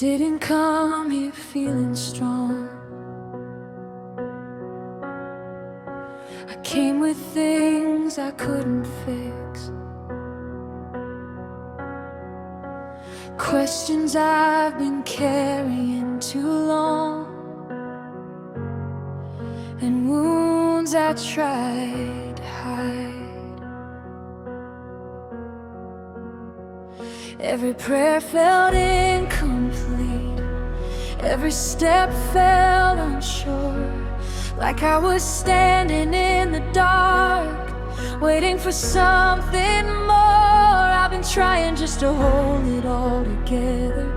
didn't come here feeling strong. I came with things I couldn't fix, questions I've been carrying too long, and wounds I tried to hide. Every prayer felt incomplete, every step felt unsure, like I was standing in the dark, waiting for something more. I've been trying just to hold it all together,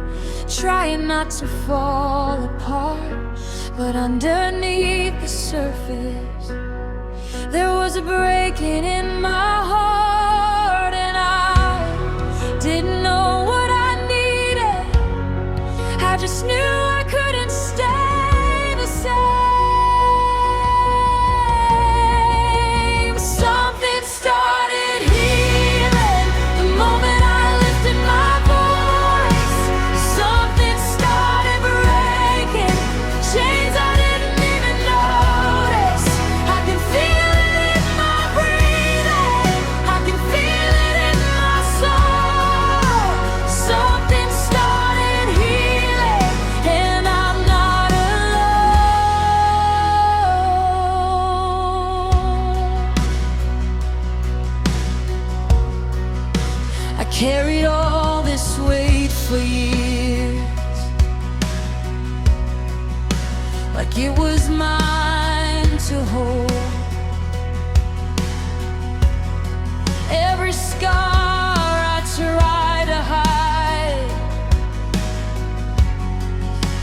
trying not to fall apart. But underneath the surface, there was a breaking in my heart, and I didn't know what I needed. I just knew I couldn't stay the same. Something started healing the moment I lifted my voice. Something started breaking chains I didn't even notice. I can feel it in my breathing, I can feel it in my soul. Something started healing, and I'm not alone. I carried all this weight for years, like it was mine to hold. Every scar I try to hide,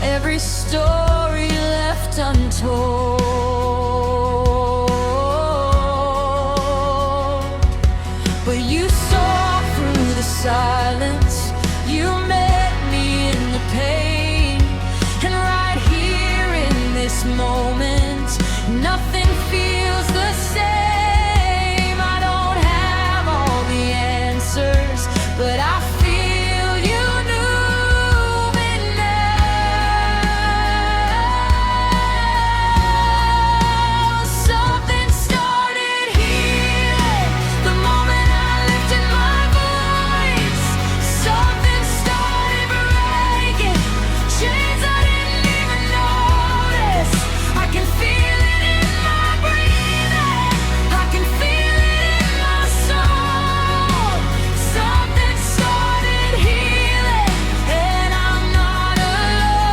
every story left untold. But you saw through the silence, you met me in the pain, and right here in this moment, nothing feels the same. I don't have all the answers, but I feel you moving now. Something started healing the moment I lifted my voice. Something started breaking chains I didn't even notice. I can feel it in my breathing, I can feel it in my soul. Something started healing, and I'm not alone.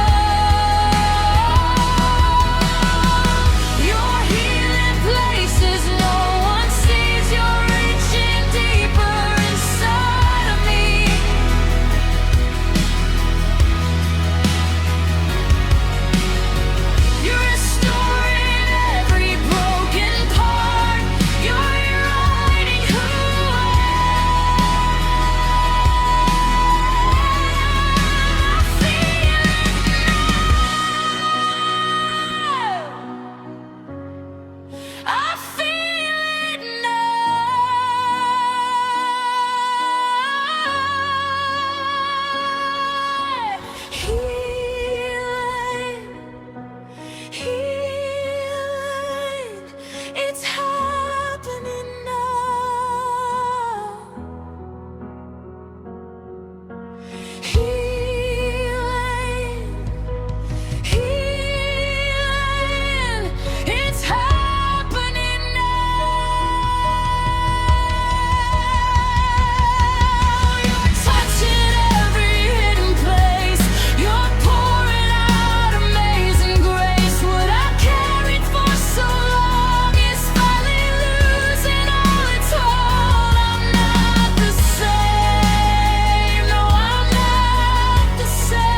You're healing places no one sees. You're reaching deeper inside of me. You're restoring every broken part. You're rewriting who I feel it now. I feel it now. Healing, healing, it's happening now. Healing, healing, it's happening now. You're touching every hidden place. You're pouring out amazing grace. What I carried for so long is finally losing all its hold. I'm not the same. No, I'm not the same.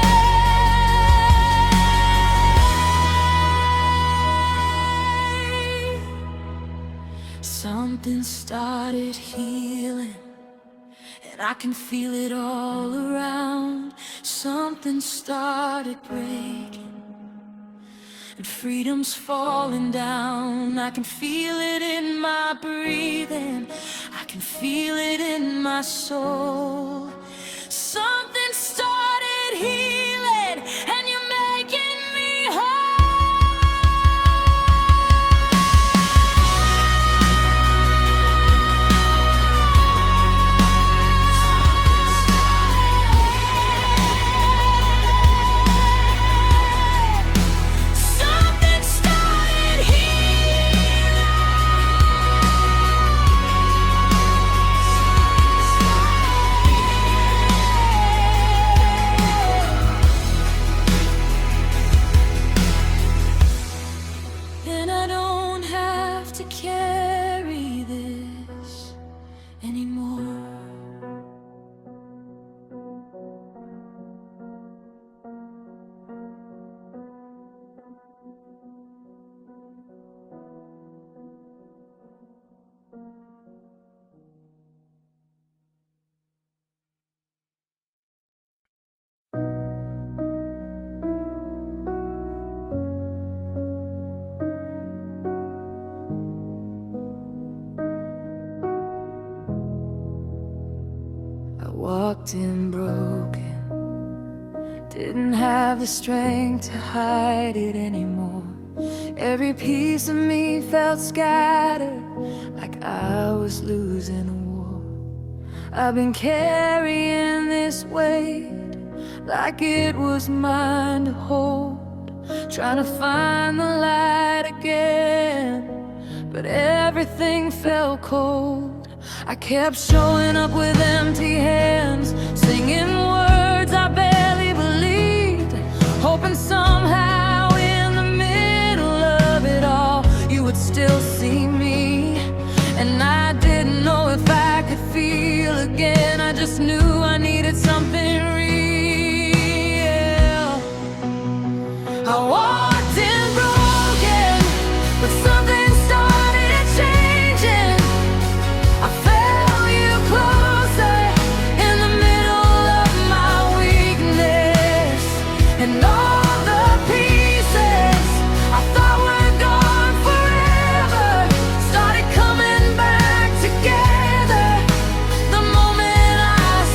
Something started healing, and I can feel it all around. Something started breaking, and freedom's falling down. I can feel it in my breathing, I can feel it in my soul. Something started healing. walked in broken, didn't have the strength to hide it anymore. Every piece of me felt scattered, like I was losing a war. I've been carrying this weight like it was mine to hold, trying to find the light again, but everything felt cold. I kept showing up with empty hands, singing words I barely believed, hoping somehow in the middle of it all you would still see me. And I didn't know if I could feel again, I just knew I needed something real. I walked in broken, but something started changing. I felt you closer in the middle of my weakness, and all the pieces I thought were gone forever started coming back together the moment I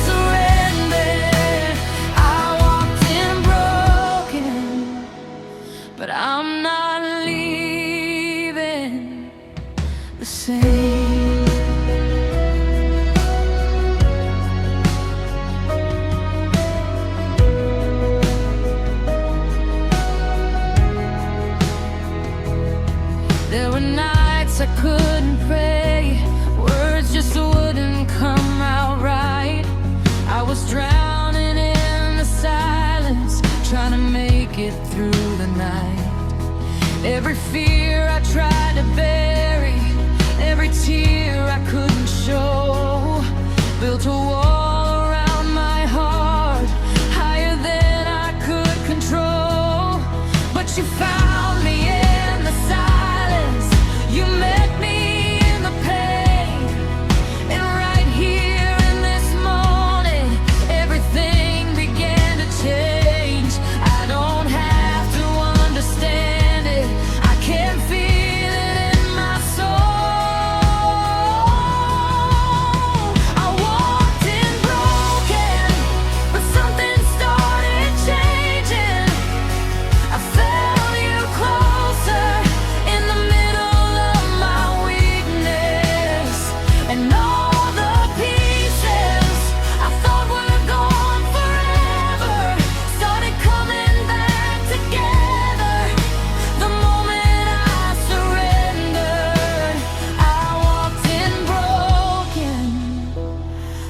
surrendered. I walked in broken, but I'm not leaving the same. There were nights I couldn't pray, words just wouldn't come out right. I was drowning in the silence, trying to make it through the night. Every fear I tried to bury, every tear I couldn't show, built a wall around my heart, higher than I could control. But you found me in the silence, you met me in the pain, and right here in this moment, everything began to change. I don't have to understand it, I can feel it in my soul. I walked in broken, but something started changing. I felt you closer in the middle of my weakness, and all the pieces I thought were gone forever started coming back together the moment I surrendered. I walked in broken,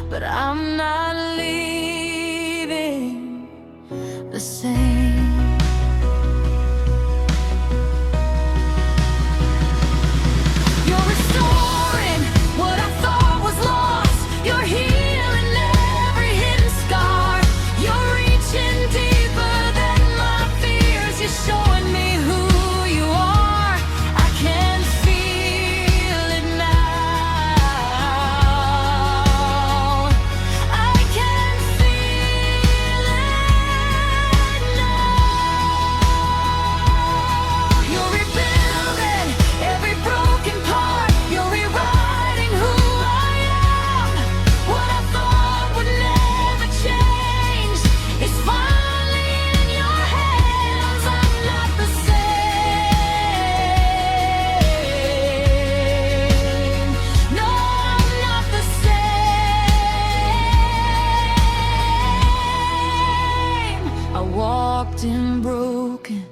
but I'm not leaving the same. You're restoring what I thought was lost, you're healing every hidden scar, you're reaching deeper than my fears, you're showing me who you are. I can feel it now, I can feel it now. You're rebuilding every broken part, you're rewriting who I am. What I thought would never change is finally in your hands. I'm not the same. No, I'm not the same. I walked in broken,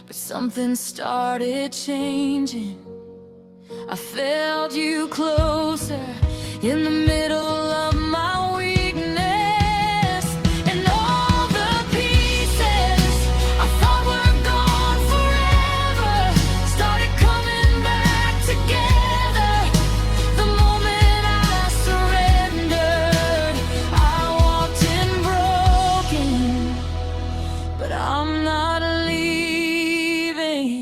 but something started changing. I felt you closer in the middle of my weakness, and all the pieces I thought were gone forever started coming back together the moment I surrendered. I walked in broken, but I'm not leaving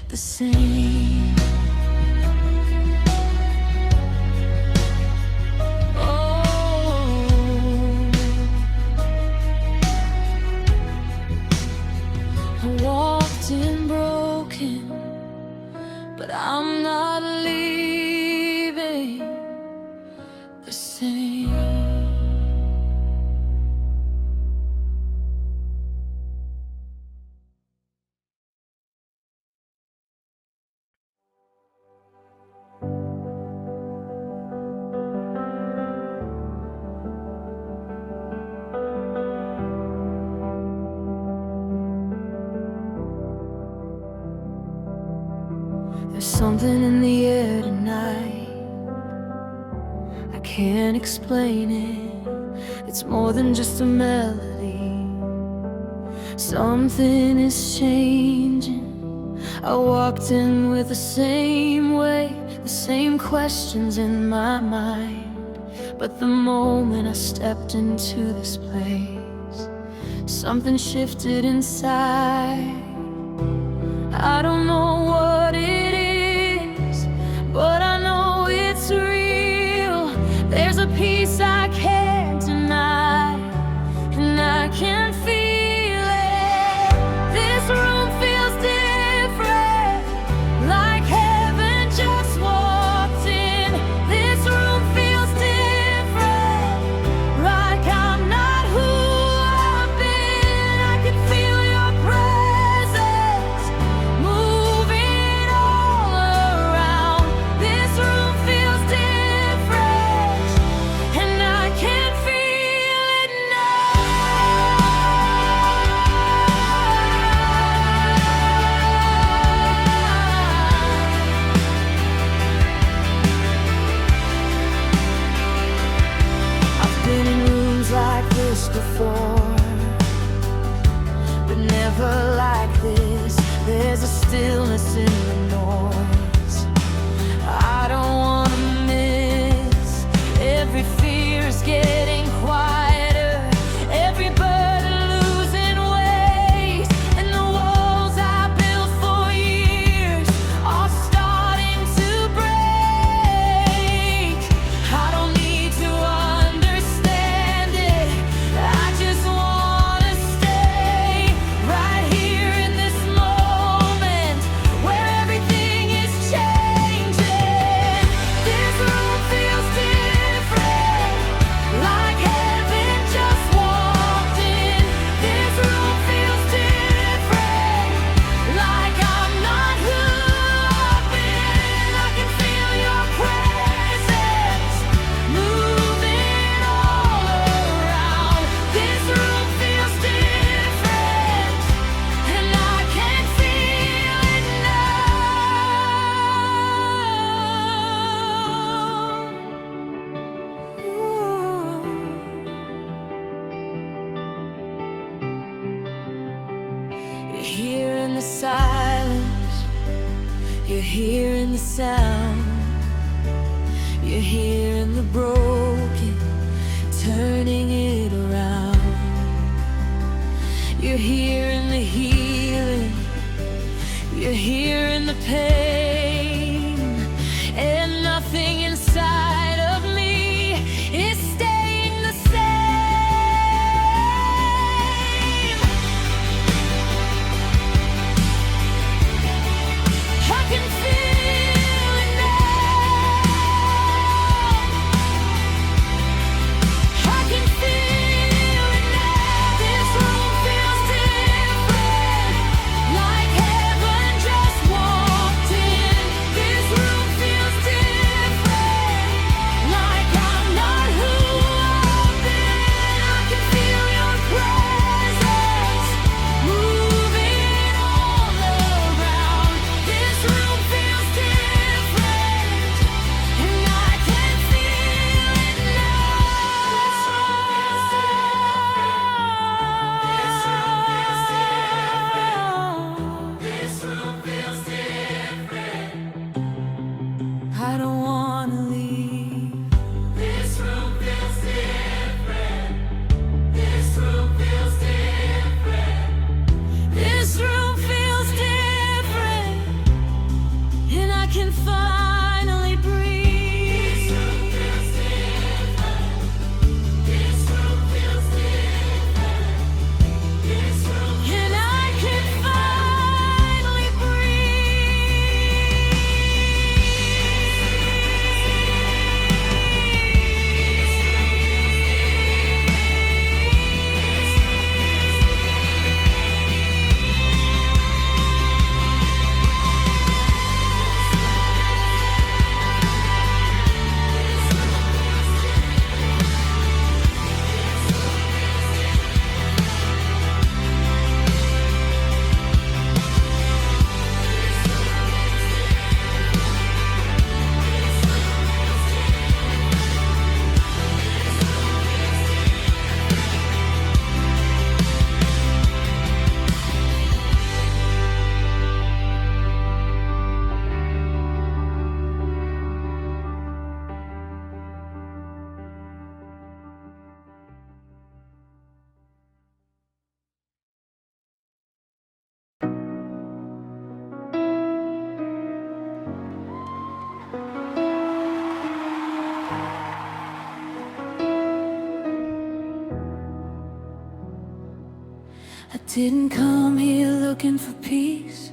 the same. I walked in broken, but I'm not leaving the same. There's something in the air tonight, I can't explain it. It's more than just a melody. Something is changing. I walked in with the same weight, the same questions in my mind. But the moment I stepped into this place, something shifted inside. I don't know what it is, but I know it's real. There's a peace I can't deny, and I can feel it. This room feels different, like heaven just walked in. This room feels different, like I'm not who I've been. I can feel your presence moving all around. This room feels different, and I can feel it now. I've been in rooms like this before, but never like this. There's a stillness in the noise I don't wanna miss. Every fear is getting quieter, every burden losing weight, and the walls I built for years are starting to break. I don't need to understand it, I just wanna stay right here in this moment where everything is changing. This room feels different, like heaven just walked in. This room feels different, like I'm not who I've been. I can feel your presence moving all around. This room feels different, and I can feel it now. You're here in the silence, you're here in the sound, you're here in the broken, turning it around. You're here in the healing, you're here in the pain, and nothing inside of me is staying the same. I can feel it now. I can feel it now. This room feels different, like heaven just walked in. Didn't come here looking for peace,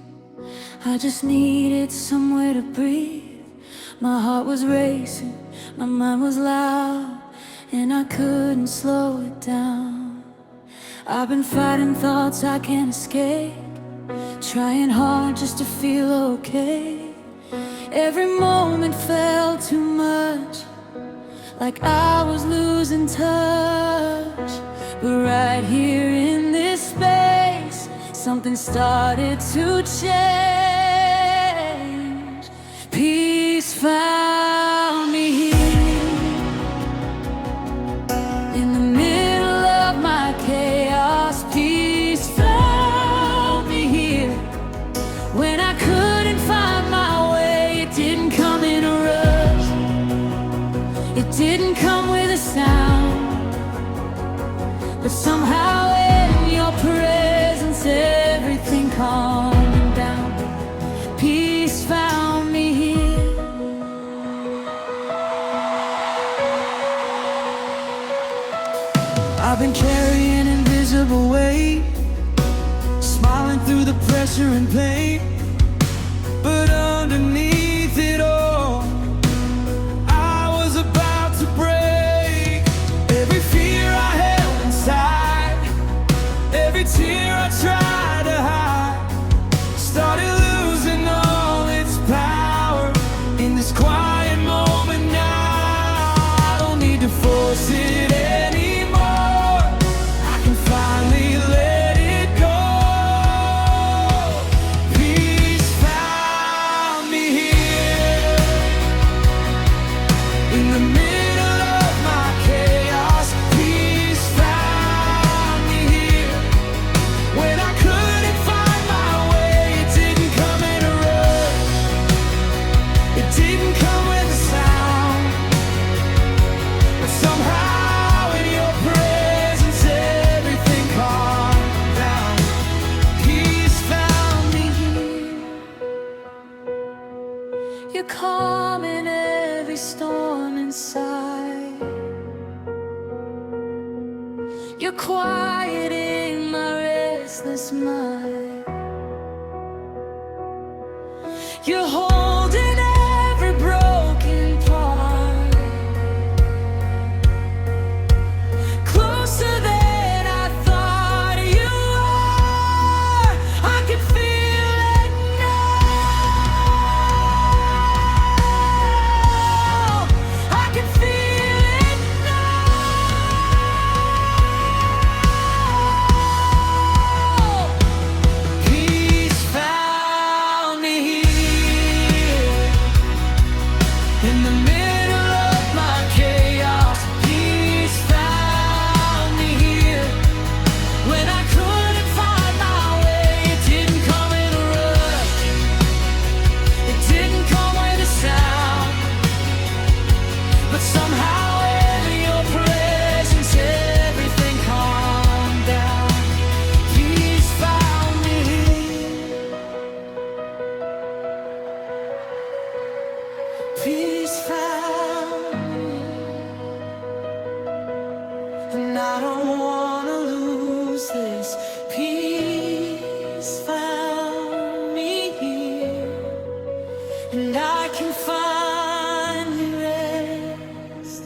I just needed somewhere to breathe. My heart was racing, my mind was loud, and I couldn't slow it down. I've been fighting thoughts I can't escape, trying hard just to feel okay. Every moment felt too much, like I was losing touch. But right here in this space, something started to change. Peace found me here, in the middle of my chaos. Peace found me here, when I couldn't find my way. It didn't come in a rush, it didn't come with a sound, but somehow in your presence everything calmed down. Peace found me here. I've been carrying invisible weight, smiling through the pressure and pain, but underneath it all, I was about to break. Every fear I held inside, every tear I tried to hide, started losing all its power in this quiet moment now. I don't need to force it anymore, I can finally let it go. Peace found me here, in the middle of my chaos. Peace found me here, when I couldn't find my way. It didn't come in a rush, it didn't come with a sound, but somehow in your presence everything calmed down. Peace found me here. You're calming every storm inside, you're quieting my restless mind. You're holding every broken part, closer than I thought you were. I can feel it now, I can feel it now. Peace found me here, in the middle of my chaos. Peace found me here, when I couldn't find my way. It didn't come in a rush, it didn't come with a sound, but somehow in your presence everything calmed down. Peace found me here, peace found me, and I don't wanna lose this. Peace found me here, and I can find rest.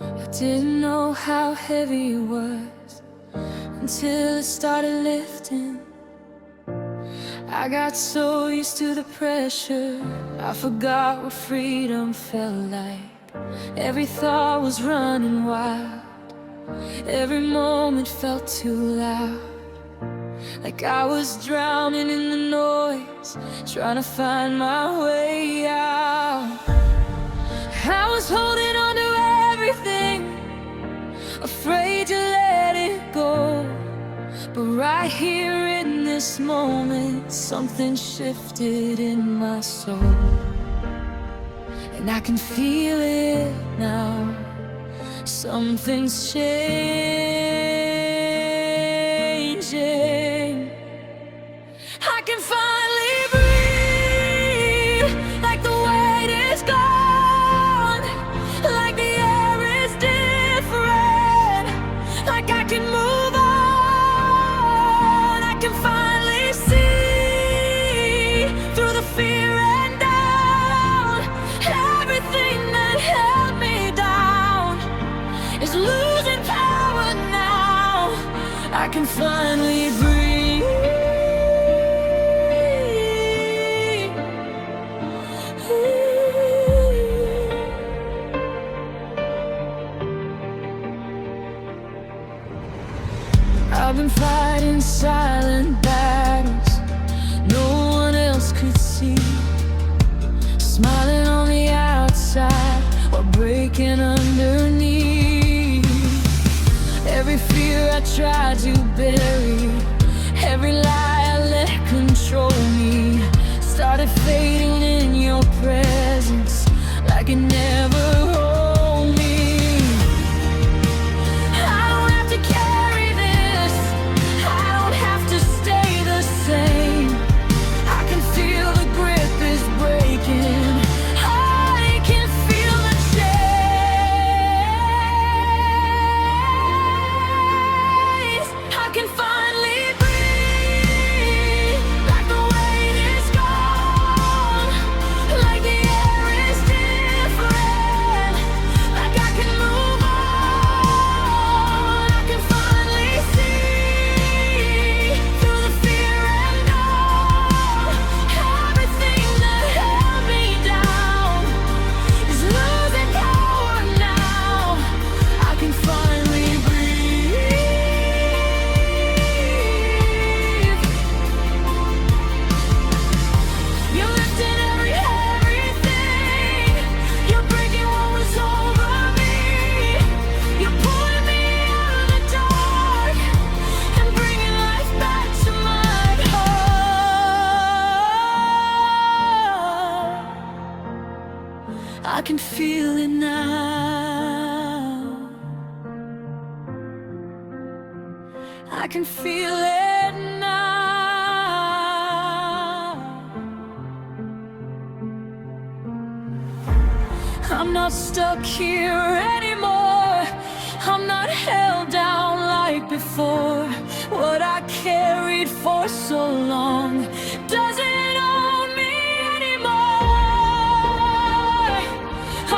I didn't know how heavy it was until it started lifting. I got so used to the pressure, I forgot what freedom felt like. Every thought was running wild, every moment felt too loud, like I was drowning in the noise, trying to find my way out. I was holding on to everything, afraid to let it go, But right here in this moment, something shifted in my soul, and I can feel it now. Something's changing. I can finally breathe, like the weight is gone, like the air is different, like I can move on. I can finally see through the fear and doubt. Everything that held me down is losing power now. I can finally breathe. I've been fighting silent battles no one else could see, smiling on the outside while breaking underneath. Every fear I tried to bury, every lie I let control me, started fading in your presence like it never owned me. I don't have to carry this, I don't have to stay the same. I can feel the grip is breaking, I can feel the chains. I can finally breathe, like the weight is gone, like the air is different, like I can move on. I can finally see through the fear and doubt. Everything that held me down is losing power now. I can finally breathe. You're lifting everything. You're breaking what was over me. You're pulling me out of the dark and bringing life back to my heart. I can feel it now. I can feel it now. I'm not stuck here anymore. I'm not held down like before. What I carried for so long doesn't own me anymore.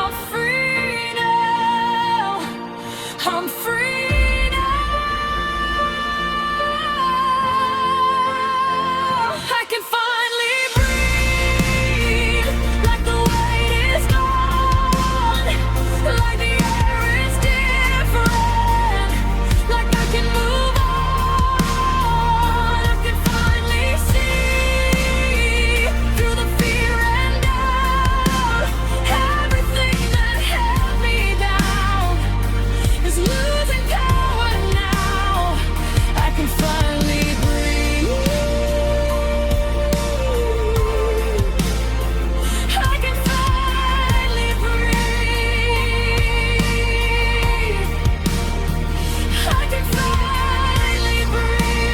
I'm free now. I'm free now. I can finally breathe, like the weight is gone, like the air is different, like I can move on. I can finally see through the fear and doubt. Everything that held me down is losing power now. I can finally breathe. I can finally breathe. I can finally breathe.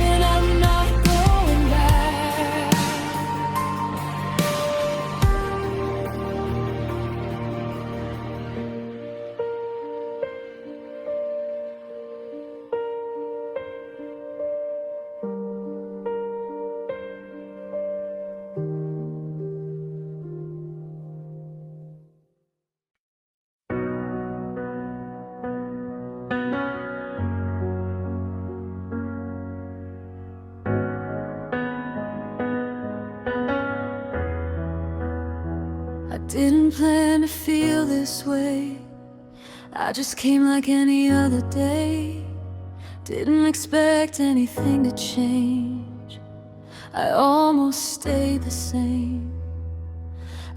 And I'm not going back. I didn't plan to feel this way. I just came like any other day. Didn't expect anything to change. I almost stayed the same.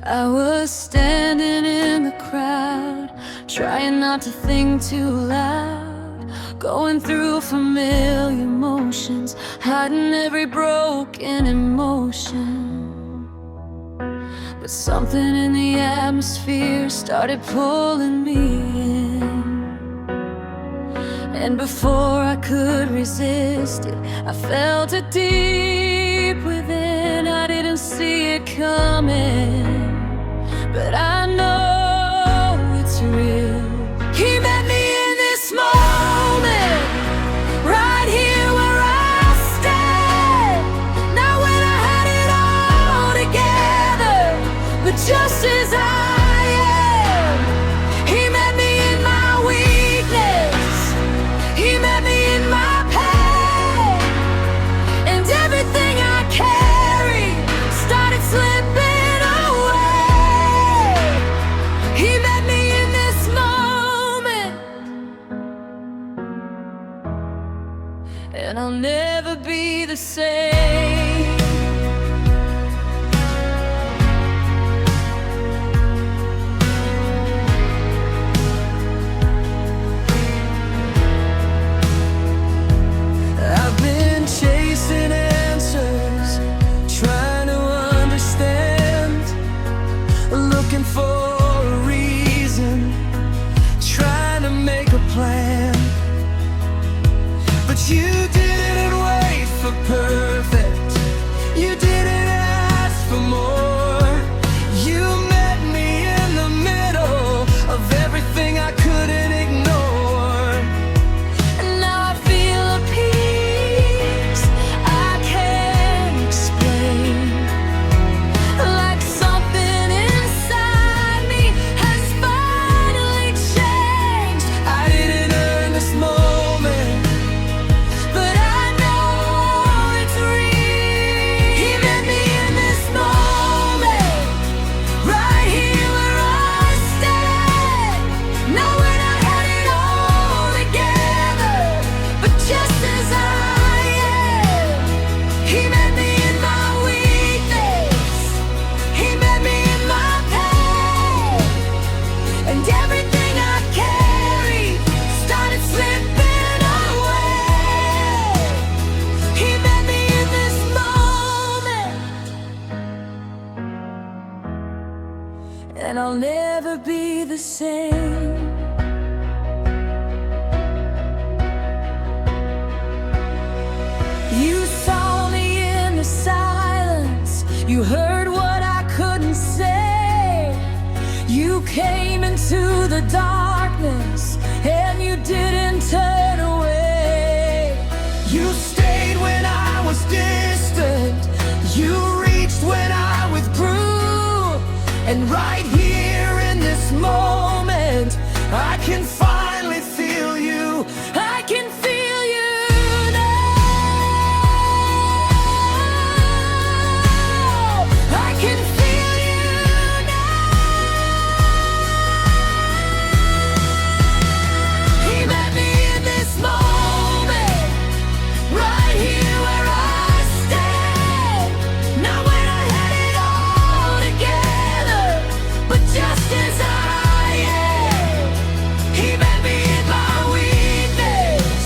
I was standing in the crowd, trying not to think too loud, going through familiar motions, hiding every broken emotion. But something in the atmosphere started pulling me in, and before I could resist it, I felt it deep within. I didn't see it coming, but I know it's real. He met me in this moment, right here where I stand. Not when I had it all together, but just as I am. He met me in my weakness, he met me in my pain, and everything I carried started slipping away. He met me in this moment, and I'll never be the same. I've been chasing answers, trying to understand, looking for a reason, trying to make a plan. But you didn't wait for perfect, you didn't ask for more. You met me in the middle of everything I couldn't ignore. And now I feel a peace I can't explain, like something inside me has finally changed. I didn't earn this moment, but I know it's real. He met me in this moment, right here where I stand. Not when I had it all together, but just as I am. He met me in my weakness, he met me in my pain, and everything I carried started slipping away. He met me in this moment, and I'll never be the same. You saw me in the silence, you heard what I couldn't say. You came into the darkness, and you didn't turn away. You stayed when I was distant, you reached when I withdrew. And right here in this moment, I can finally feel you. I can feel you now. I can feel you now. He met me in this moment, right here where I stand. Not when I had it all together, but just as I am. He met me in my weakness,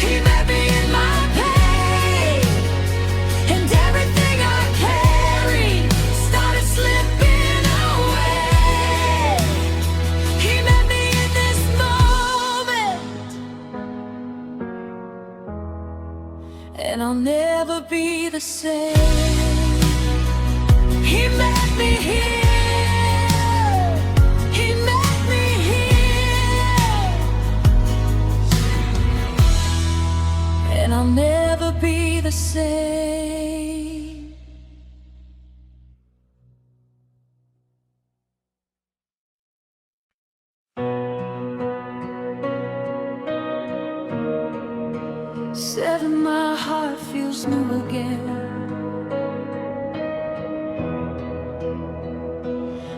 he met me in my pain, and everything I carried started slipping away. He met me in this moment, and I'll never be the same. He met me here, he met me here, and I'll never be the same. Seven, my heart feels new again.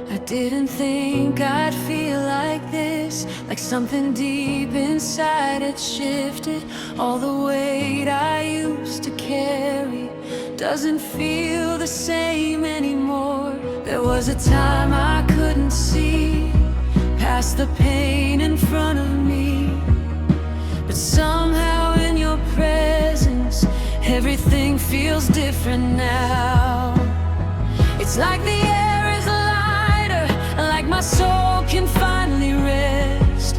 I didn't think I'd feel like this, like something deep inside had shifted. All the weight I used to carry doesn't feel the same anymore. There was a time I couldn't see past the pain in front of me. But somehow in your presence, everything feels different now. It's like the air is lighter, like my soul can finally rest.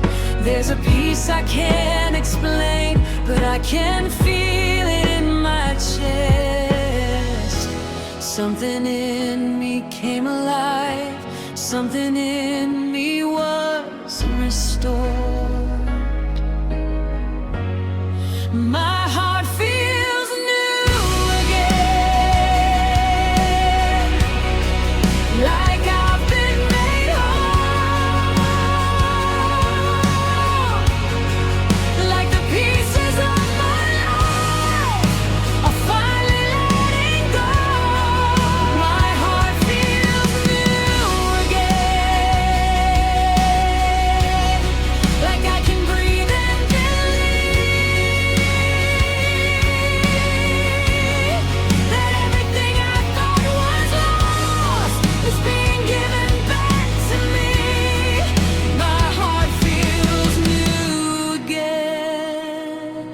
There's a peace I can't explain, but I can feel it in my chest. Something in me came alive, something in me was restored. My heart feels new again, like I've been made whole, like the pieces of my life are finally letting go. My heart feels new again, like I can breathe and believe that everything I thought was lost is being given back to me. My heart feels new again.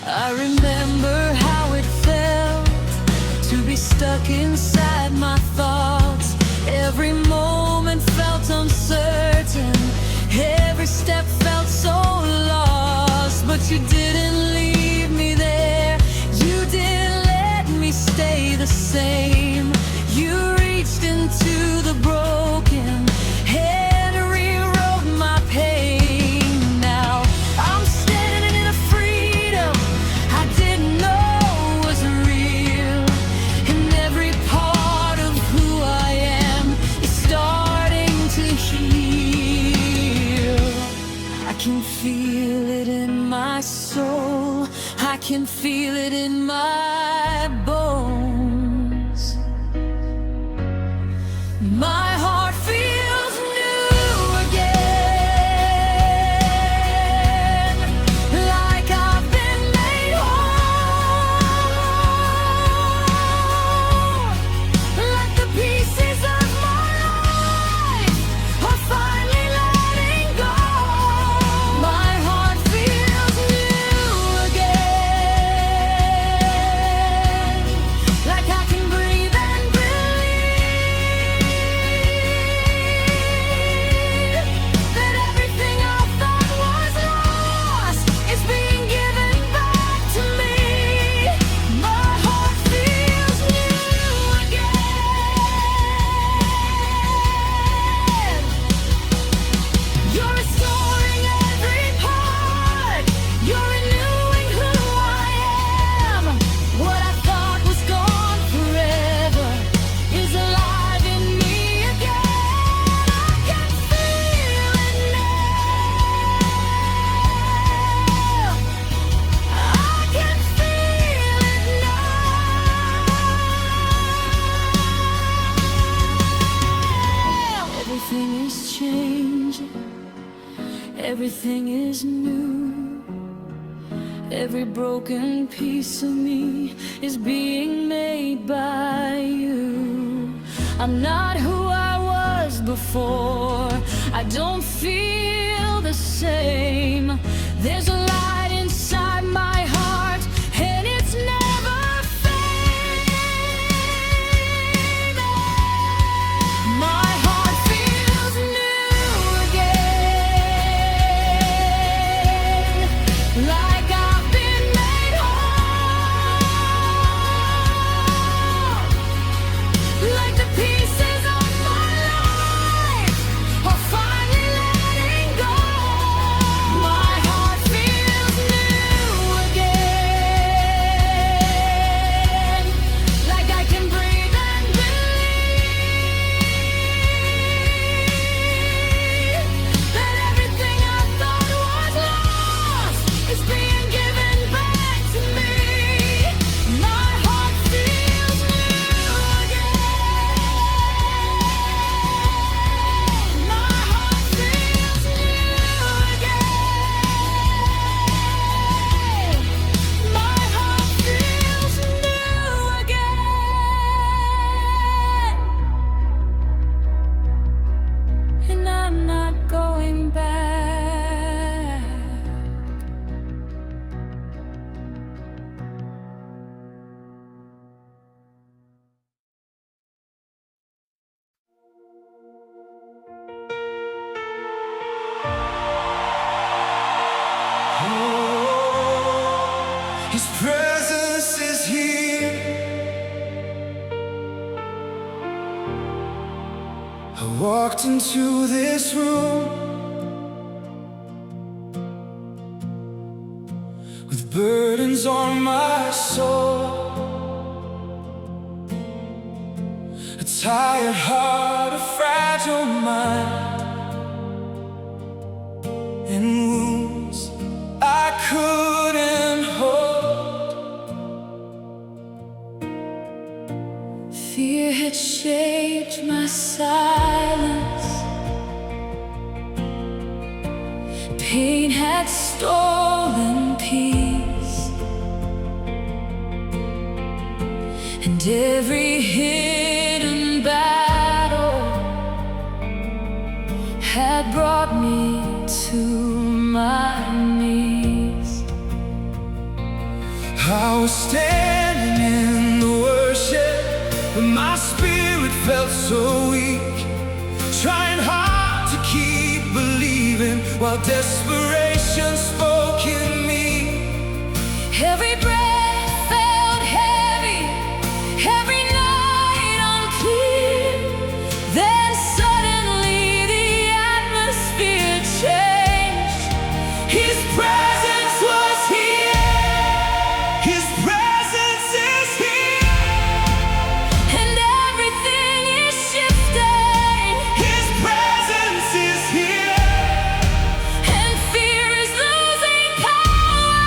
I remember how it felt to be stuck inside my thoughts. Every moment felt uncertain, every step felt so lost. But you didn't leave me there, you didn't let me stay the same. You reached into the broken and rewrote my pain. Now I'm standing in a freedom I didn't know was real, and every part of who I am is starting to heal. I can feel it in my soul, I can feel it in my bones. My heart feels new again, like I've been made whole, like the pieces of my life are finally letting go. My heart feels new again, like I can breathe and believe that everything I thought was lost is being given back to me. My heart feels new again. You're restoring every part, you're renewing who I am. What I thought was gone forever is alive in me again. I can feel it now, I can feel it now. Everything is changing, everything is new. Every broken piece of me is being made by you. I'm not who I was before, I don't feel the same. There's a light inside my heart, and it's never fading. My heart feels new again, like I've been made whole, like the pieces of my life are finally letting go. My heart feels walked into this room with burdens on my soul, a tired heart, a fragile mind, and wounds I couldn't hold. Fear had shaped my silence, pain had stolen peace, and every hidden battle had brought me to my knees. I was standing in the worship, but my spirit felt so weak, trying hard to keep believing while desperation spoke in me. Every breath felt heavy, every night unclear. Then suddenly the atmosphere changed. His presence was here. His presence is here. And everything is shifting. His presence is here. And fear is losing power.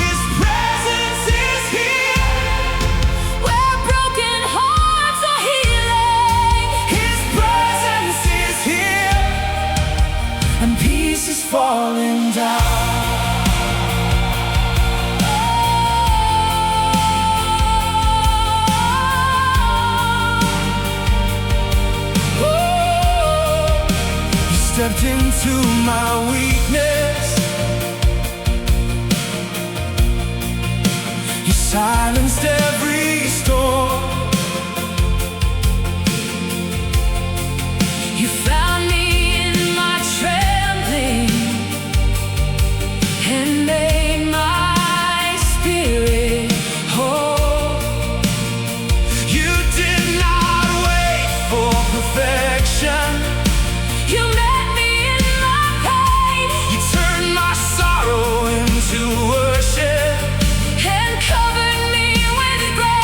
His presence is here. Where broken hearts are healing. His presence is here. And peace is falling down. You stepped into my weakness. You silenced every storm. You found me in my trembling and made my spirit whole. You did not wait for perfection. You met me in my pain. You turned my sorrow into worship and covered me with grace.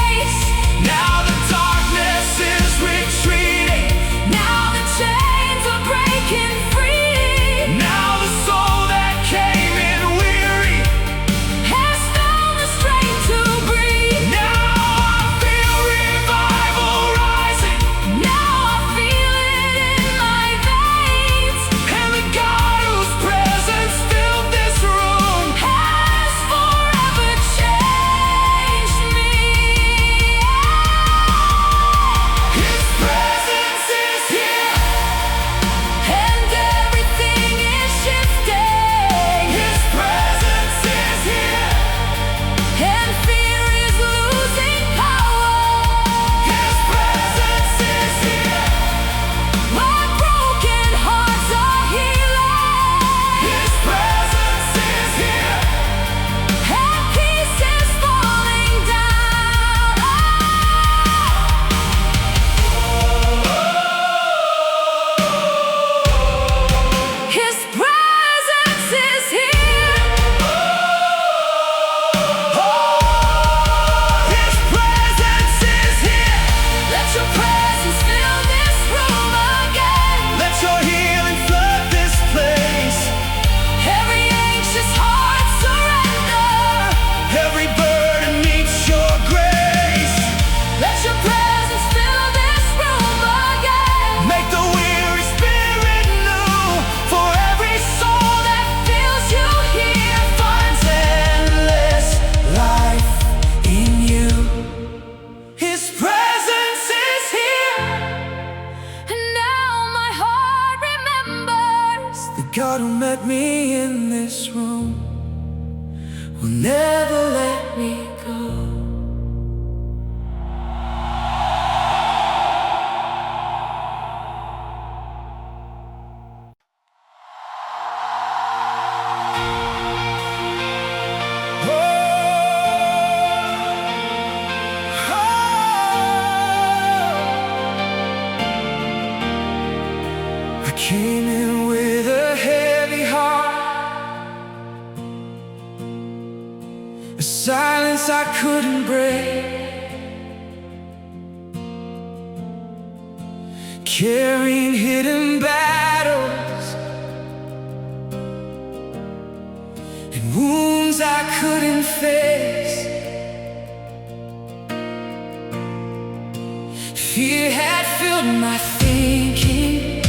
Came in with a heavy heart, a silence I couldn't break, carrying hidden battles and wounds I couldn't face. Fear had filled my thinking,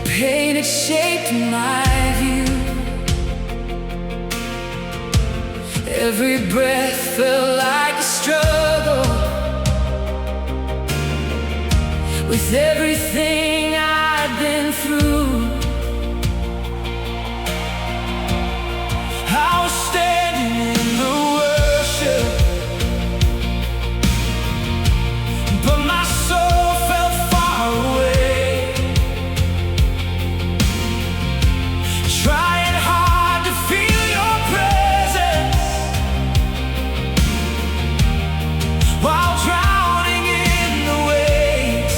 pain had shaped my view. Every breath felt like a struggle with everything I'd been through. I was standing in the worship, but my soul felt far away, trying hard to feel your presence while drowning in the waves.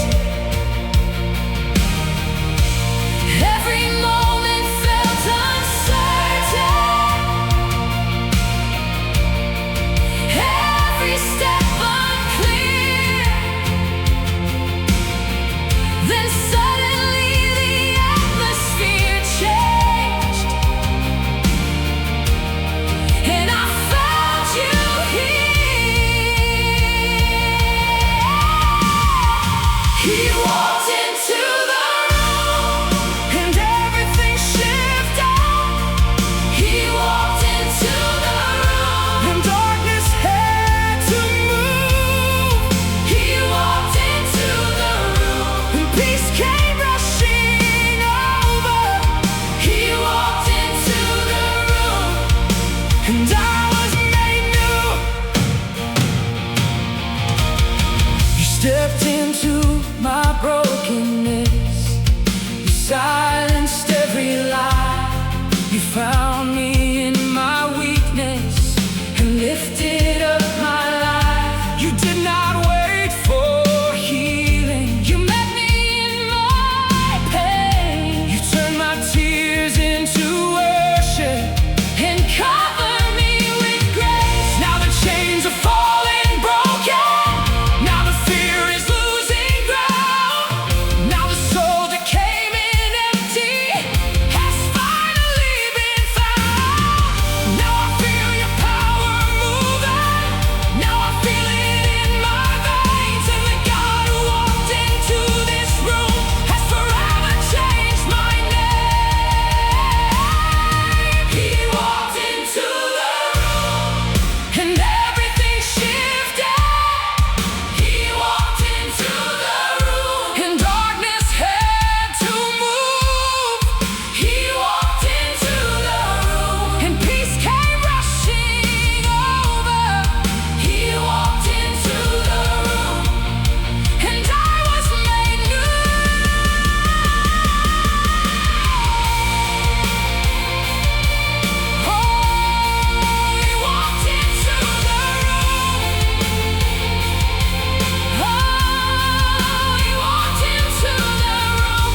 Every moment felt uncertain, every step unclear. Then suddenly the atmosphere changed, and I found you here. He walked into the room and everything shifted. He walked into the room and darkness had to move. He walked into the room and peace came rushing over. He walked into the room and I was made new. You stepped into my brokenness, you silenced every lie. You found me in my weakness and lifted up my life. You did not wait for healing, you met me in my pain. You turned my tears into worship and covered me with grace. Now the chains are falling broken, now the fear is losing ground. Now the soul that came in empty has finally been found. Now I feel your power moving, now I feel it in my veins. And the God who walked into this room has forever changed my name. He walked into the room and everything shifted. He walked into the room and darkness had to move. He walked into the room and peace came rushing over. He walked into the room and I was made new. Oh, he walked into the room. Oh, he walked into the room.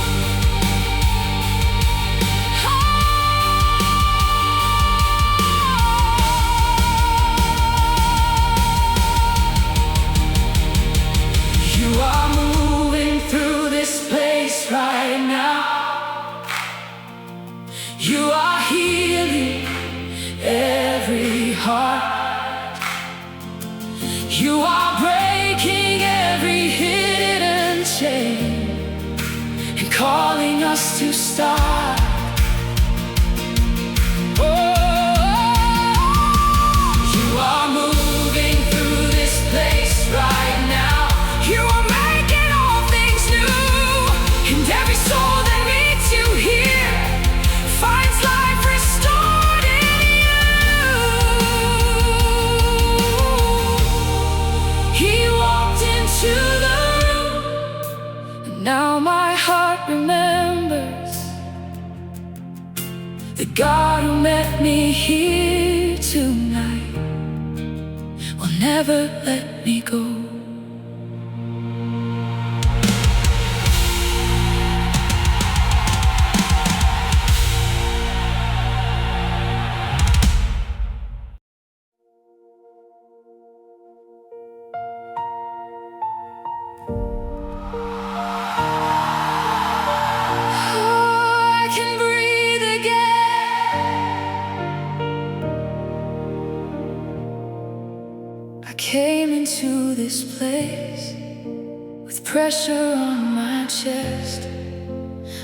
You are moving through this place right now. You are healing every heart. You are breaking every hidden chain and calling us to start. You are moving through this place right now. You are making all things new, and every soul that meets you here finds life restored in you. He walked into the room, and now my heart remembers the God who met me here tonight will never let me go. came into this place with pressure on my chest,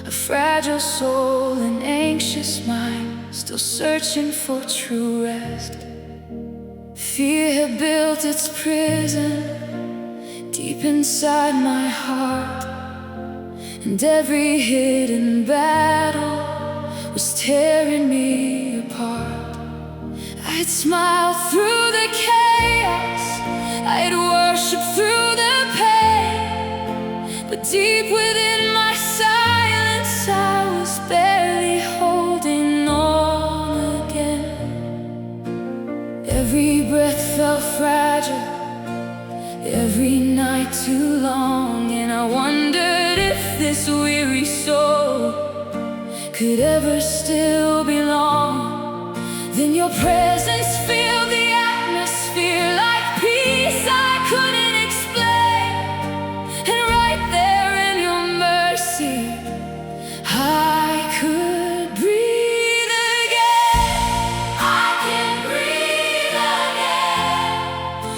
a fragile soul, an anxious mind, still searching for true rest. Fear had built its prison deep inside my heart, and every hidden battle was tearing me apart. I'd smile through the chaos, I'd worship through the pain, but deep within my silence I was barely holding on again. Every breath felt fragile, every night too long, and I wondered if this weary soul could ever still belong. Then your presence filled the atmosphere like peace I couldn't explain, and right there in your mercy I could breathe again. I can breathe again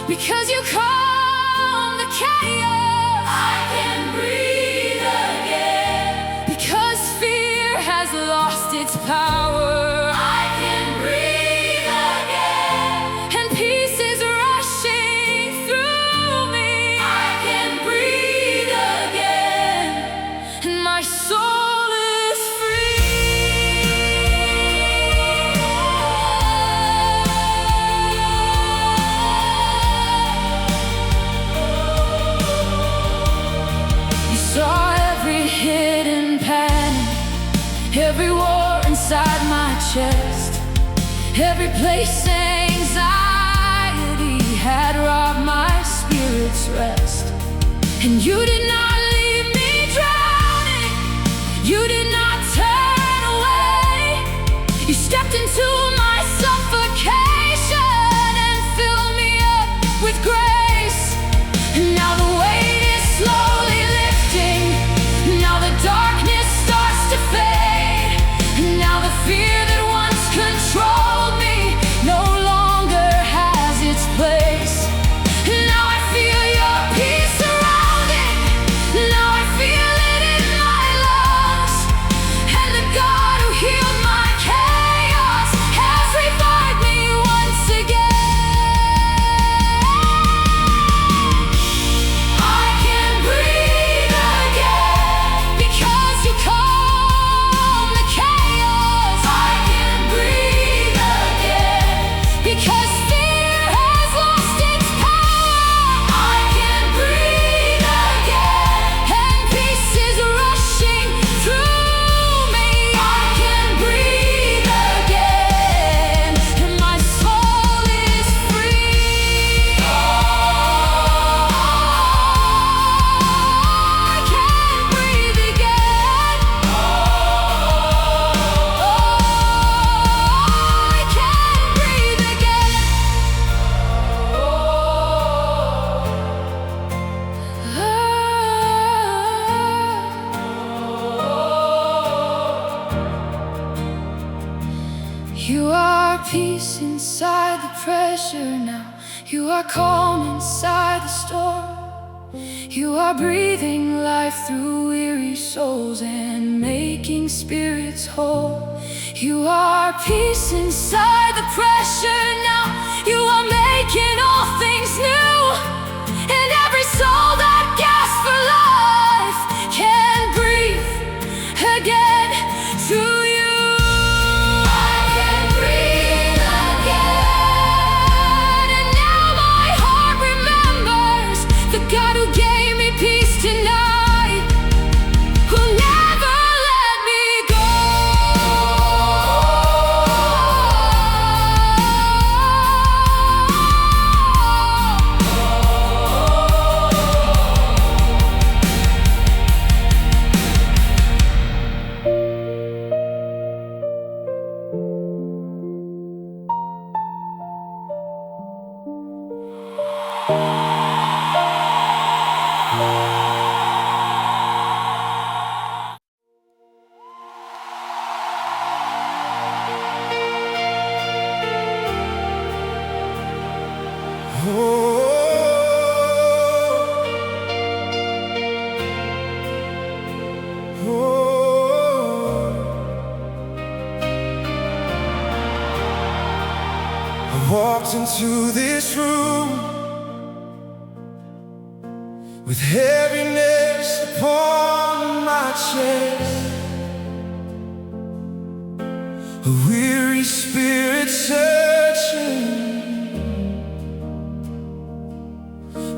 because you calm the chaos. I can breathe again because fear has lost its power. I can breathe again, and peace is rushing through me. I can breathe again, and my soul is free. You saw every hidden panic, every war inside my chest, every place anxiety had robbed my spirit's rest. And you did not leave me drowning, you did not turn away. You stepped into my suffocation and filled me up with grace. And now the weight is slowly lifting, now the darkness starts to fade, and now the fear that once controlled me no longer has its place. And now I feel your peace surrounding, now I feel it in my lungs, and the God who healed my chaos has revived me once again. I can breathe again because you calm the chaos. I can breathe again because fear has lost its power. I can breathe again, and peace is rushing through me. I can breathe again, and my soul is free. I can breathe again. I can breathe again. You are peace inside the pressure now. You are calm inside the storm. You are breathing life through weary souls and making spirits whole. You are peace inside the pressure now. You are making all things new, and every soul that gasps for life can breathe again through you. I can breathe again, and now my heart remembers the God who gave me peace tonight, who never let me go. Oh. I walked into this room with heaviness upon my chest, a weary spirit searching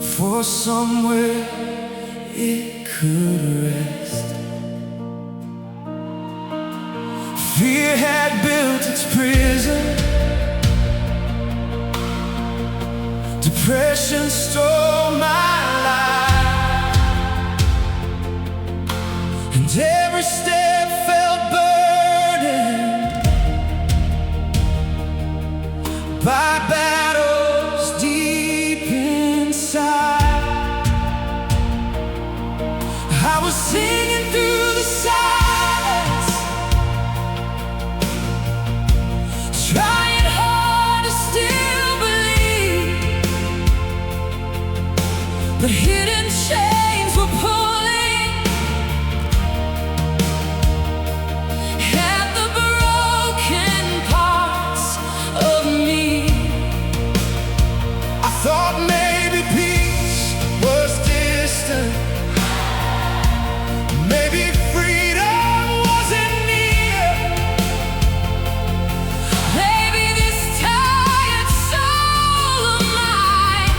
for somewhere it could rest. Fear had built its prison, depression stole my life, and every step felt burdened by battles deep inside. I was singing through the silence, trying hard to still believe, but hidden chains were pulling at the broken parts of me. I thought maybe peace was distant, maybe freedom wasn't near, maybe this tired soul of mine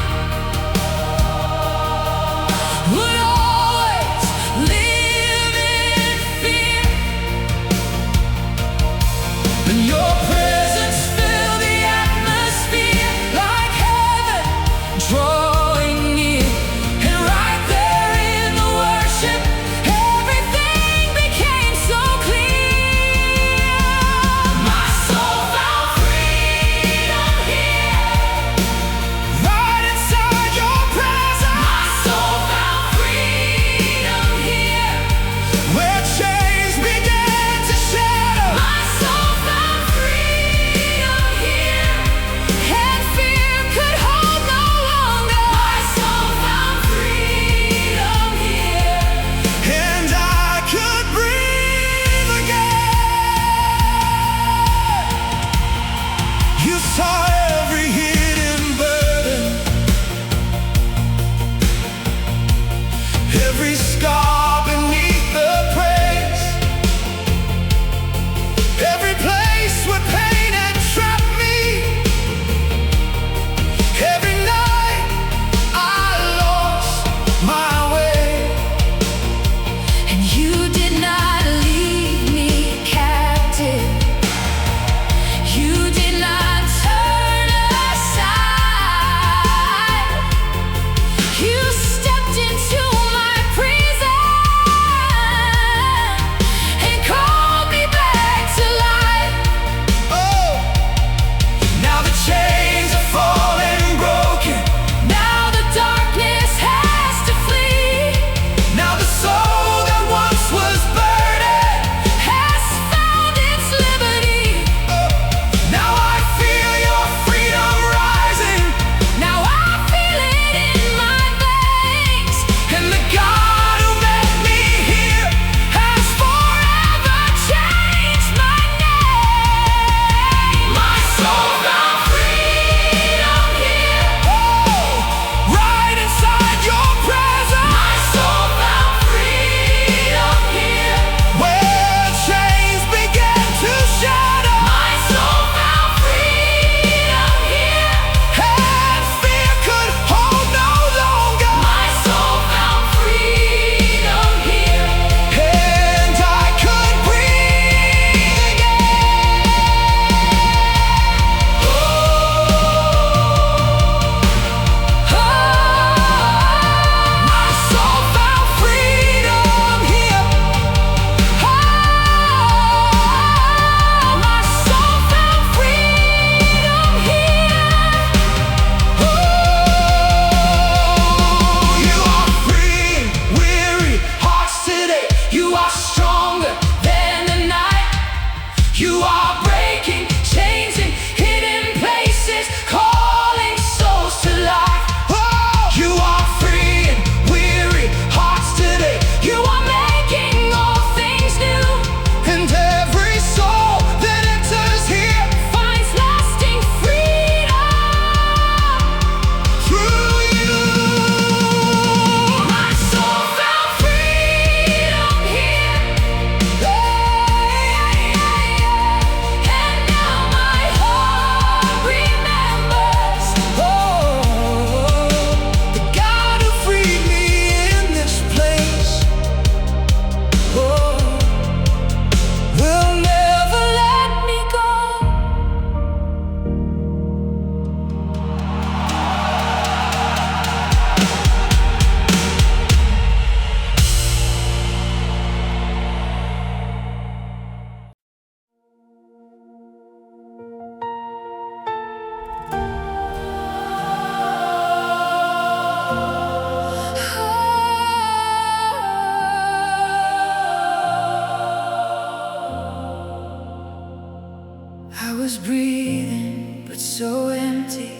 empty,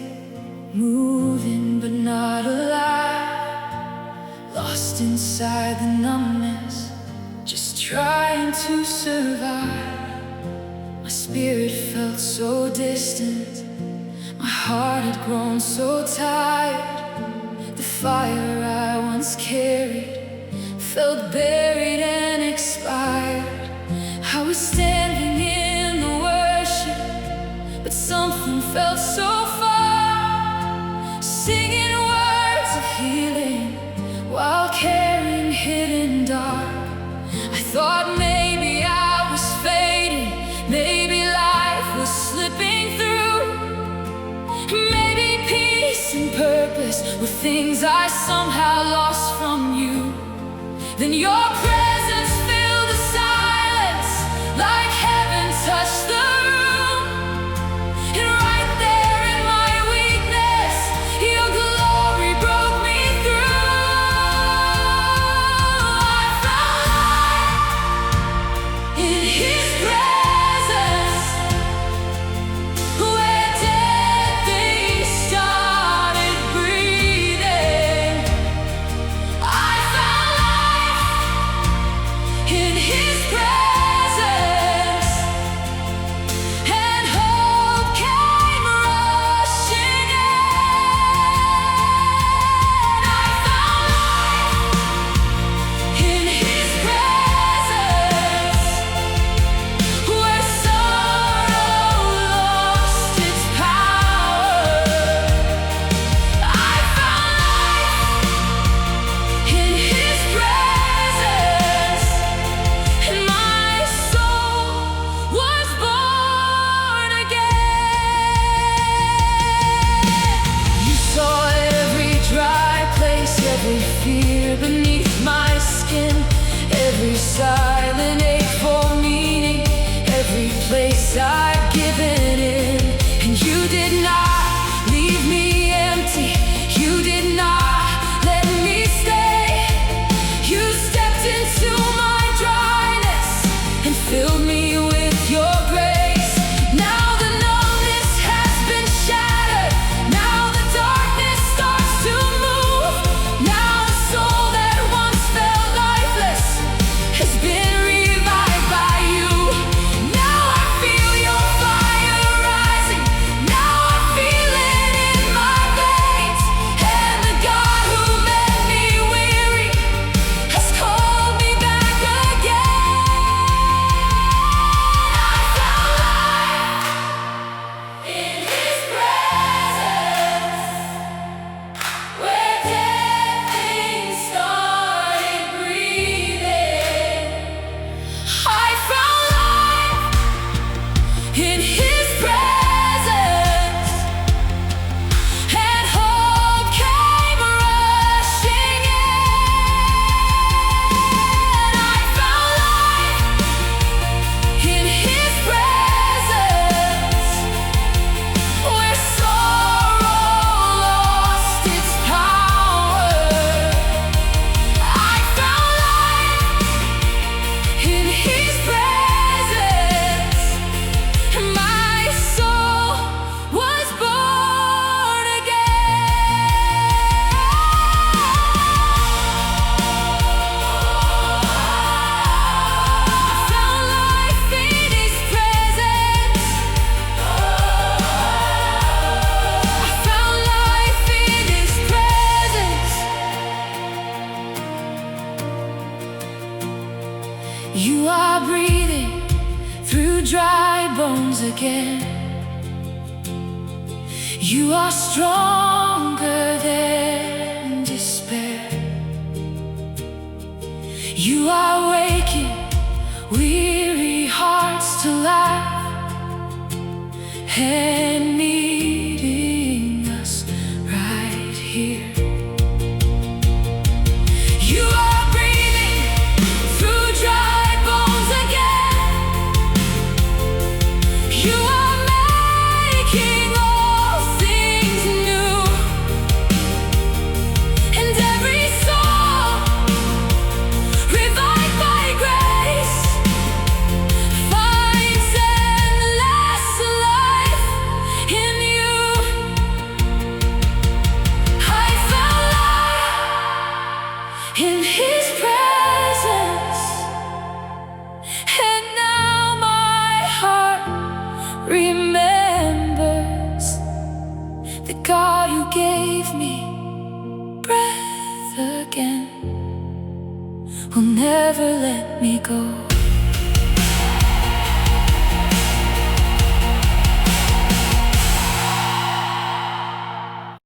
moving but not alive, lost inside the numbness, just trying to survive. My spirit felt so distant, my heart had grown so tired. The fire I once carried felt buried and expired. I was standing in the worship, but something felt so far, singing words of healing while carrying hidden dark. I thought maybe I was fading, maybe life was slipping through, maybe peace and purpose were things I somehow lost from you. Then your presence filled the silence, like heaven touched the room. And right there in my weakness, your glory broke me through. I found life in His presence, where dead things started breathing. I found life in His presence, and hope came rushing in. I found life in His presence, where sorrow lost its power. I found life in His presence, and my soul was born again. You saw every dry place, every fear beneath my skin, every silent ache for meaning, every place I'd given in. And you did not leave me empty, you did not let me stay. You stepped into my dryness and filled me with your grace. Now the numbness has been shattered, now the darkness starts to move. Now the soul that once felt lifeless has been revived by you. Now I feel your fire rising, now I feel it in my veins. And the God who made me weary has called me back again. I found life in His presence, where dead things started breathing. I found life in His presence, and hope came rushing in. I found life in His presence, where sorrow lost its power. I found life in His presence, and my soul was born again. I found life in His presence. I found life in His presence. You are breathing through dry bones again. You are stronger than despair. You are waking weary hearts to laugh and meeting us right here. You are breathing through dry bones again. You are making all things new, and every soul revived by grace finds endless life in God, you gave me breath again, will never let me go.